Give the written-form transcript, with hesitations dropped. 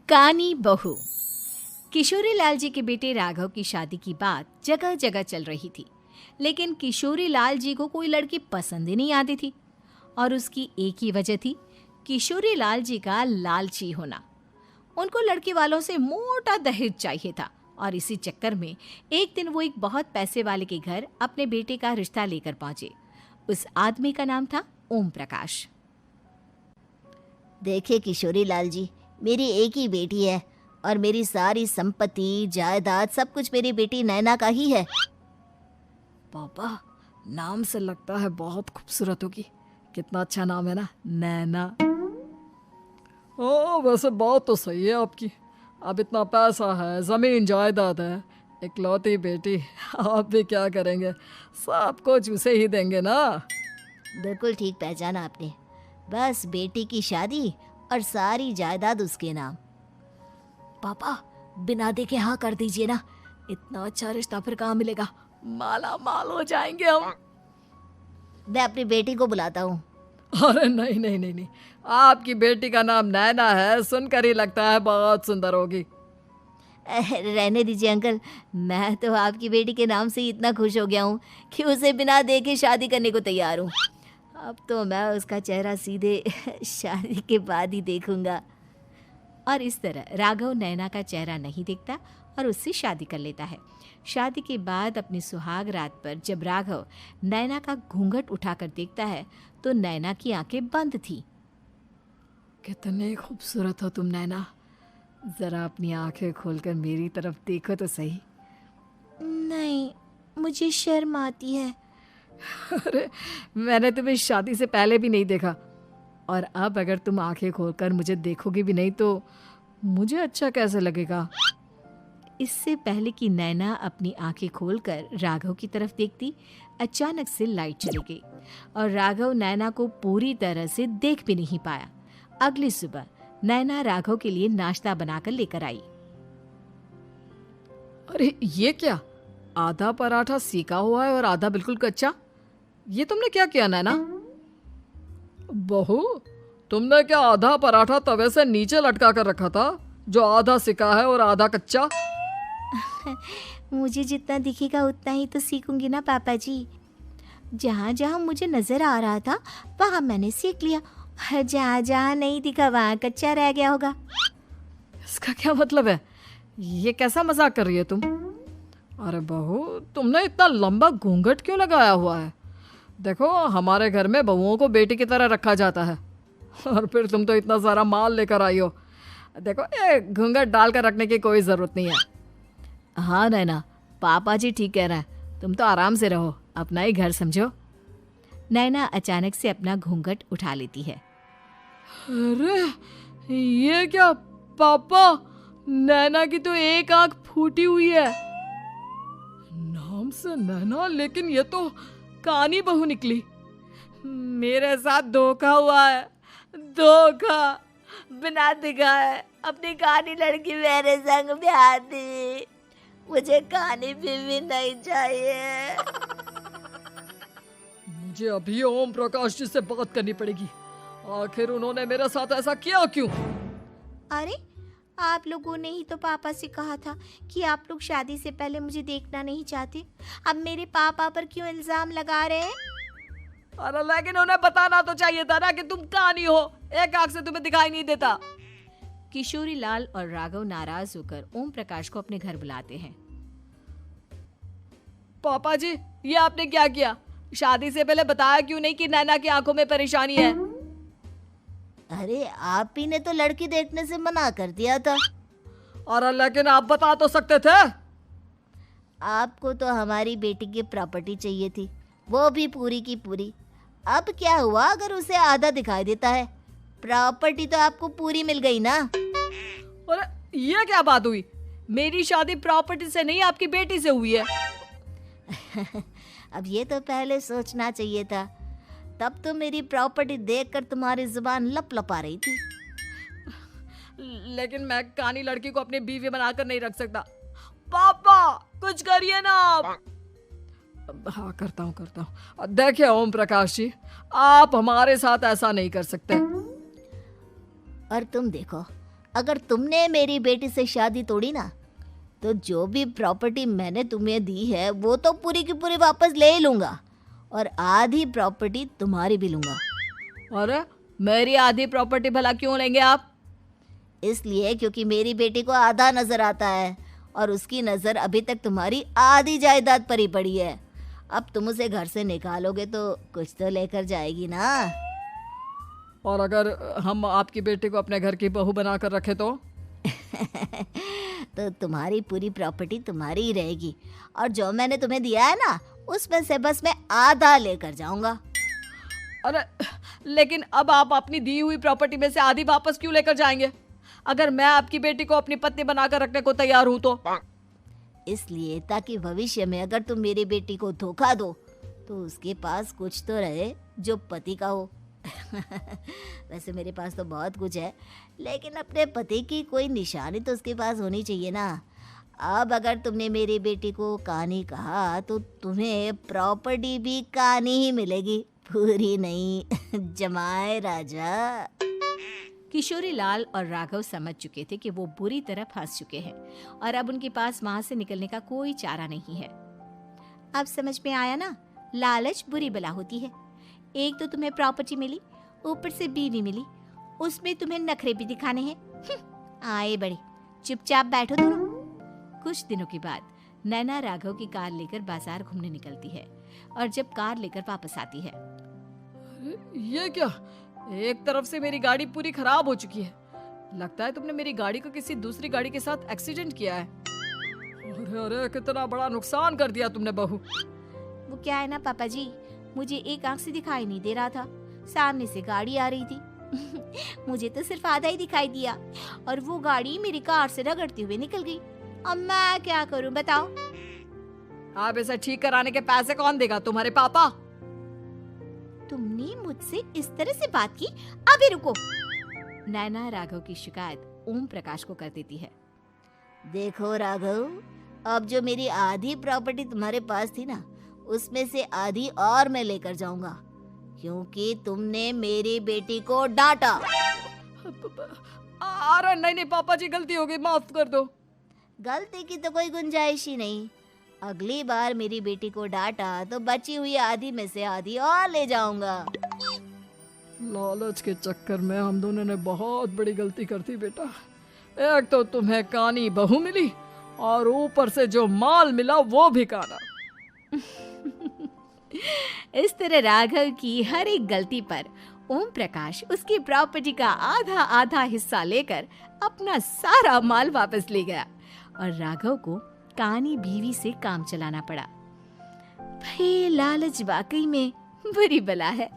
कानी बहू। किशोरी लाल जी के बेटे राघव की शादी की बात जगह जगह चल रही थी, लेकिन किशोरी लाल जी को कोई लड़की पसंद ही नहीं आती थी। और उसकी एक ही वजह थी, किशोरी लाल जी का लालची होना। उनको लड़की वालों से मोटा दहेज चाहिए था और इसी चक्कर में एक दिन वो एक बहुत पैसे वाले के घर अपने बेटे का रिश्ता लेकर पहुंचे। उस आदमी का नाम था ओम प्रकाश। देखिए किशोरी लाल जी, मेरी एक ही बेटी है और मेरी सारी संपत्ति जायदाद सब कुछ मेरी बेटी नैना का ही है। पापा, नाम से लगता है बहुत खूबसूरत होगी। कितना अच्छा नाम है ना, नैना। ओ, वैसे बात तो सही है आपकी। अब इतना पैसा है, जमीन जायदाद है, इकलौती बेटी, आप भी क्या करेंगे? सब कुछ उसे ही देंगे ना। बिल्कुल ठीक पहचाना आपने। बस बेटी की शादी और सारी जायदाद उसके नाम। पापा, बिना देखे हाँ कर दीजिए ना। इतना अच्छा रिश्ता फिर कहाँ मिलेगा? माला माल हो जाएंगे हम। मैं अपनी बेटी को बुलाता हूँ। अरे नहीं नहीं नहीं नहीं, आपकी बेटी का नाम नैना है, सुनकर ही लगता है बहुत सुंदर होगी। रहने दीजिए अंकल, मैं तो आपकी बेटी के नाम से ही इतना खुश हो गया हूँ कि उसे बिना देखे शादी करने को तैयार हूँ। अब तो मैं उसका चेहरा सीधे शादी के बाद ही देखूंगा। और इस तरह राघव नैना का चेहरा नहीं देखता और उससे शादी कर लेता है। शादी के बाद अपनी सुहाग रात पर जब राघव नैना का घूंघट उठाकर देखता है तो नैना की आंखें बंद थी। कितने खूबसूरत हो तुम नैना, जरा अपनी आंखें खोलकर मेरी तरफ देखो तो सही। नहीं, मुझे शर्म आती है। अरे, मैंने तुम्हें शादी से पहले भी नहीं देखा, और अब अगर तुम आंखें खोलकर मुझे देखोगी भी नहीं तो मुझे अच्छा कैसे लगेगा? इससे पहले कि नैना अपनी आंखें खोलकर राघव की तरफ देखती, अचानक से लाइट चली गई और राघव नैना को पूरी तरह से देख भी नहीं पाया। अगली सुबह नैना राघव के लिए नाश्ता बनाकर लेकर आई। अरे ये क्या, आधा पराठा सेका हुआ है और आधा बिल्कुल कच्चा। ये तुमने क्या किया नैना? बहू, तुमने क्या आधा पराठा तवे से नीचे लटका कर रखा था, जो आधा सेका है और आधा कच्चा? मुझे जितना दिखेगा उतना ही तो सीखूंगी ना पापा जी। जहाँ जहाँ मुझे नजर आ रहा था वहाँ मैंने सीख लिया, जहाँ जहाँ नहीं दिखा वहाँ कच्चा रह गया होगा। इसका क्या मतलब है? ये कैसा मजाक कर रही है तुम? अरे बहू, तुमने इतना लंबा घूंघट क्यों लगाया हुआ है? देखो, हमारे घर में बहुओं को बेटी की तरह रखा जाता है, और फिर तुम तो इतना सारा माल लेकर आई हो। देखो, ये घूंघट डालकर रखने की कोई ज़रूरत नहीं है। हाँ नैना, पापा जी ठीक कह रहे हैं, तुम तो आराम से रहो, अपना ही घर समझो। नैना अचानक से अपना घूंघट उठा लेती है। अरे ये क्या पापा, नैना की तो एक आंख फूटी हुई है। नाम से नैना, लेकिन ये तो कानी बहू निकली। मेरे साथ धोखा हुआ है, धोखा। बिना दिखाए अपनी कानी लड़की मेरे संग ब्याह दी। मुझे कानी बीवी नहीं चाहिए। मुझे अभी ओम प्रकाश जी से बात करनी पड़ेगी। आखिर उन्होंने मेरे साथ ऐसा किया क्यों? अरे, आप लोगों ने ही तो पापा से कहा था कि आप लोग शादी से पहले मुझे देखना नहीं चाहते। अब मेरे पापा पर क्यों इल्जाम लगा रहे हैं? अरे लेकिन उन्हें बताना तो चाहिए था ना कि तुम कानी हो, एक आंख से तुम्हें दिखाई नहीं देता। किशोरी लाल और राघव नाराज होकर ओम प्रकाश को अपने घर बुलाते हैं। पापा जी, ये आपने क्या किया? शादी से पहले बताया क्यों नहीं कि नैना की आंखों में परेशानी है? अरे, आप ही ने तो लड़की देखने से मना कर दिया था। अरे लेकिन आप बता तो सकते थे। आपको तो हमारी बेटी की प्रॉपर्टी चाहिए थी, वो भी पूरी की पूरी। अब क्या हुआ अगर उसे आधा दिखाई देता है? प्रॉपर्टी तो आपको पूरी मिल गई ना। अरे ये क्या बात हुई? मेरी शादी प्रॉपर्टी से नहीं, आपकी बेटी से हुई है। अब ये तो पहले सोचना चाहिए था, तब तो मेरी प्रॉपर्टी देखकर तुम्हारी जुबान लप लपा रही थी। लेकिन मैं कानी लड़की को अपनी बीवी बनाकर नहीं रख सकता। पापा, कुछ करिए ना आप। हाँ, करता हूँ। देखिए ओम प्रकाश जी, आप हमारे साथ ऐसा नहीं कर सकते। और तुम देखो, अगर तुमने मेरी बेटी से शादी तोड़ी ना, तो जो भी प्रॉपर्टी मैंने तुम्हें दी है वो तो पूरी की पूरी वापस ले ही लूँगा, और आधी प्रॉपर्टी तुम्हारी भी लूँगा। अरे मेरी आधी प्रॉपर्टी भला क्यों लेंगे आप? इसलिए क्योंकि मेरी बेटी को आधा नज़र आता है और उसकी नज़र अभी तक तुम्हारी आधी जायदाद पर ही पड़ी है। अब तुम उसे घर से निकालोगे तो कुछ तो लेकर जाएगी ना। और अगर हम आपकी बेटी को अपने घर की बहू बना कर रखे तो? तो तुम्हारी पूरी प्रॉपर्टी तुम्हारी ही रहेगी, और जो मैंने तुम्हें दिया है ना, उसमें से बस मैं आधा लेकर जाऊंगा। अरे लेकिन अब आप अपनी दी हुई प्रॉपर्टी में से आधी वापस क्यों लेकर जाएंगे? अगर मैं आपकी बेटी को अपनी पत्नी बनाकर रखने को तैयार हूं तो? इसलिए ताकि भविष्य में अगर तुम मेरी बेटी को धोखा दो तो उसके पास कुछ तो रहे जो पति का हो। वैसे मेरे पास तो बहुत कुछ है, लेकिन अपने पति की कोई निशानी तो उसके पास होनी चाहिए ना। अब अगर तुमने मेरी बेटी को कहानी कहा तो तुम्हें प्रॉपर्टी भी कहानी ही मिलेगी, पूरी नहीं। जमाए राजा। किशोरी लाल और राघव समझ चुके थे कि वो बुरी तरह फंस चुके हैं और अब उनके पास वहां से निकलने का कोई चारा नहीं है। अब समझ में आया ना, लालच बुरी बला होती है। एक तो तुम्हें प्रॉपर्टी मिली, ऊपर से बीवी मिली, उसमें तुम्हें नखरे भी दिखाने हैं। आए बड़े, चुपचाप बैठो दोनों। कुछ दिनों के बाद नैना राघव की कार लेकर बाजार घूमने निकलती है और जब कार लेकर वापस आती है, ये क्या? एक तरफ से मेरी गाड़ी पूरी खराब हो चुकी है। लगता है तुमने मेरी गाड़ी को किसी दूसरी गाड़ी के साथ एक्सीडेंट किया है। अरे अरे कितना बड़ा नुकसान कर दिया तुमने बहू। वो क्या है ना पापा जी, मुझे एक आंख से दिखाई नहीं दे रहा था, सामने से गाड़ी आ रही थी। मुझे तो सिर्फ आधा ही दिखाई दिया और वो गाड़ी मेरी कार से रगड़ते हुए निकल गई। अब मैं क्या करूं बताओ? आप इसे ठीक कराने के पैसे कौन देगा? तुम्हारे पापा। तुमने मुझसे इस तरह से बात की? अभी रुको। नैना राघव की शिकायत ओम प्रकाश को कर देती है। देखो राघव, अब जो मेरी आधी प्रॉपर्टी तुम्हारे पास थी ना, उसमें से आधी और मैं लेकर जाऊंगा, क्योंकि तुमने मेरी बेटी को डांटा। अरे नहीं नहीं पापा जी, गलती हो गई, माफ कर दो। गलती की तो कोई गुंजाइश ही नहीं। अगली बार मेरी बेटी को डांटा तो बची हुई आधी में से आधी और ले जाऊंगा। लालच के चक्कर में हम दोनों ने बहुत बड़ी गलती कर दी बेटा। एक तो तुम्हें कानी बहू मिली और ऊपर से जो माल मिला वो भी काना। इस तरह राघव की हर एक गलती पर ओम प्रकाश उसकी प्रॉपर्टी का आधा आधा हिस्सा लेकर अपना सारा माल वापस ले गया और राघव को कानी बीवी से काम चलाना पड़ा। भाई लालच वाकई में बुरी बला है।